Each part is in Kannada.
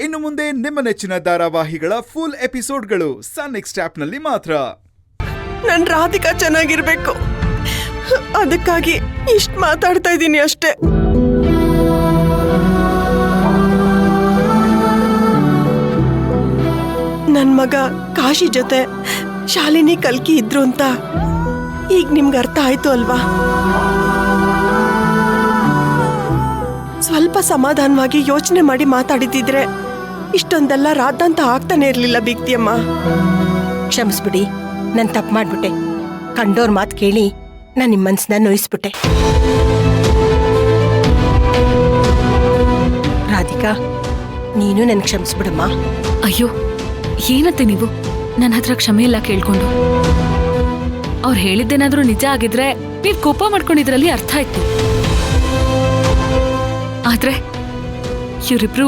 ಇನ್ನು ಮುಂದೆ ನಿಮ್ಮ ನೆಚ್ಚಿನ ಧಾರಾವಾಹಿಗಳ ಫುಲ್ ಎಪಿಸೋಡ್ಗಳು ಸನ್ ನೆಕ್ಸ್ಟ್ ಆಪ್ನಲ್ಲಿ ಮಾತ್ರ. ನನ್ ರಾಧಿಕಾ ಚೆನ್ನಾಗಿರ್ಬೇಕು, ಅದಕ್ಕಾಗಿ ಇಷ್ಟು ಮಾತಾಡ್ತಾ ಇದ್ದೀನಿ ಅಷ್ಟೇ. ನನ್ ಮಗ ಕಾಶಿ ಜೊತೆ ಶಾಲಿನಿ ಕಲ್ಕಿ ಇದ್ರು ಅಂತ ಈಗ ನಿಮ್ಗೆ ಅರ್ಥ ಆಯ್ತು ಅಲ್ವಾ? ಸ್ವಲ್ಪ ಸಮಾಧಾನವಾಗಿ ಯೋಚನೆ ಮಾಡಿ ಮಾತಾಡಿದ್ರೆ ಇಷ್ಟೊಂದೆಲ್ಲ ರಾದಂತ ಆಗ್ತಾನೆ ಇರ್ಲಿಲ್ಲ ಬಿಗ್ತಿಯಮ್ಮ. ಕ್ಷಮಿಸ್ಬಿಡಿ, ನಾನು ತಪ್ಪು ಮಾಡ್ಬಿಟ್ಟೆ. ಕಂಡೋರ್ ಮಾತು ಕೇಳಿ ನಾನು ನಿಮ್ಮ ಮನ್ಸನ್ನ ನೋಯಿಸ್ಬಿಟ್ಟೆ. ರಾಧಿಕಾ, ನೀನು ನನ್ ಕ್ಷಮಿಸ್ಬಿಡಮ್ಮ. ಅಯ್ಯೋ, ಏನತ್ತೆ ನೀವು ನನ್ನ ಹತ್ರ ಕ್ಷಮೆ ಇಲ್ಲ ಕೇಳ್ಕೊಂಡು? ಅವ್ರು ಹೇಳಿದ್ದೇನಾದ್ರೂ ನಿಜ ಆಗಿದ್ರೆ ನೀವ್ ಕೋಪ ಮಾಡ್ಕೊಂಡಿದ್ರಲ್ಲಿ ಅರ್ಥ ಆಯ್ತು. ಆದ್ರೆ ಇವರಿಬ್ರು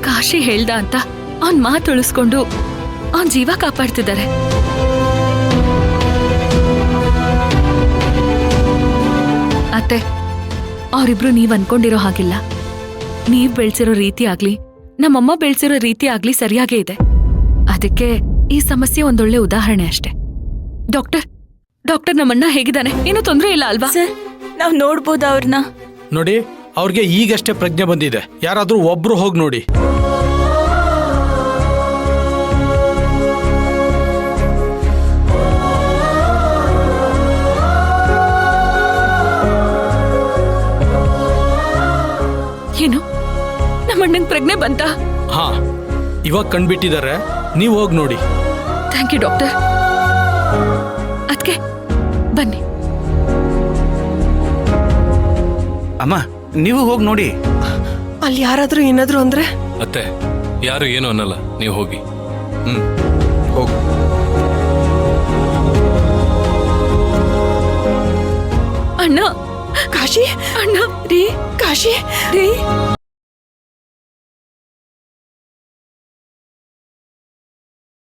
ಕಾಶಿ ಹೇಳ್ದ ಅಂತ ಅವನ್ ಮಾತು ಉಳಿಸ್ಕೊಂಡು ಅವನ್ ಜೀವ ಕಾಪಾಡ್ತಿದ್ದಾರೆ. ಅತ್ತೆ, ಅವರಿಬ್ರು ನೀವ್ ಅನ್ಕೊಂಡಿರೋ ಹಾಗಿಲ್ಲ. ನೀವ್ ಬೆಳ್ಸಿರೋ ರೀತಿ ಆಗ್ಲಿ, ನಮ್ಮಮ್ಮ ಬೆಳ್ಸಿರೋ ರೀತಿ ಆಗ್ಲಿ ಸರಿಯಾಗೇ ಇದೆ. ಅದಕ್ಕೆ ಈ ಸಮಸ್ಯೆ ಒಂದೊಳ್ಳೆ ಉದಾಹರಣೆ ಅಷ್ಟೇ. ಡಾಕ್ಟರ್ ನಮ್ಮಣ್ಣ ಹೇಗಿದ್ದಾನೆ? ಏನೂ ತೊಂದರೆ ಇಲ್ಲ ಅಲ್ವಾ ಸರ್? ನಾವ್ ನೋಡ್ಬೋದಾ ಅವ್ರನ್ನ? ನೋಡಿ, ಅವ್ರಿಗೆ ಈಗಷ್ಟೇ ಪ್ರಜ್ಞೆ ಬಂದಿದೆ. ಯಾರಾದ್ರೂ ಒಬ್ರು ಹೋಗಿ ನೋಡಿ. ಏನು, ನಮ್ಮಣ್ಣಂಗ್ ಪ್ರಜ್ಞೆ ಬಂತಾ? ಹಾ, ಇವಾಗ ಕಂಡ್ಬಿಟ್ಟಿದ್ದಾರೆ. ನೀವು ಹೋಗಿ ನೋಡಿ. Thank you doctor. ಅದ್ಕೆ ಬನ್ನಿ. ಅಮ್ಮ, ನೀವು ಹೋಗಿ ನೋಡಿ. ಅಲ್ಲಿ ಯಾರಾದ್ರೂ ಏನಾದ್ರು ಅಂದ್ರೆ? ಅತ್ತೆ, ಯಾರು ಏನು ಅನ್ನಲ್ಲ, ನೀವು ಹೋಗಿ. ಹೋಗು. ಅಣ್ಣ, ಕಾಶಿ ಅಣ್ಣ, ರೀ ಕಾಶಿ ರೀ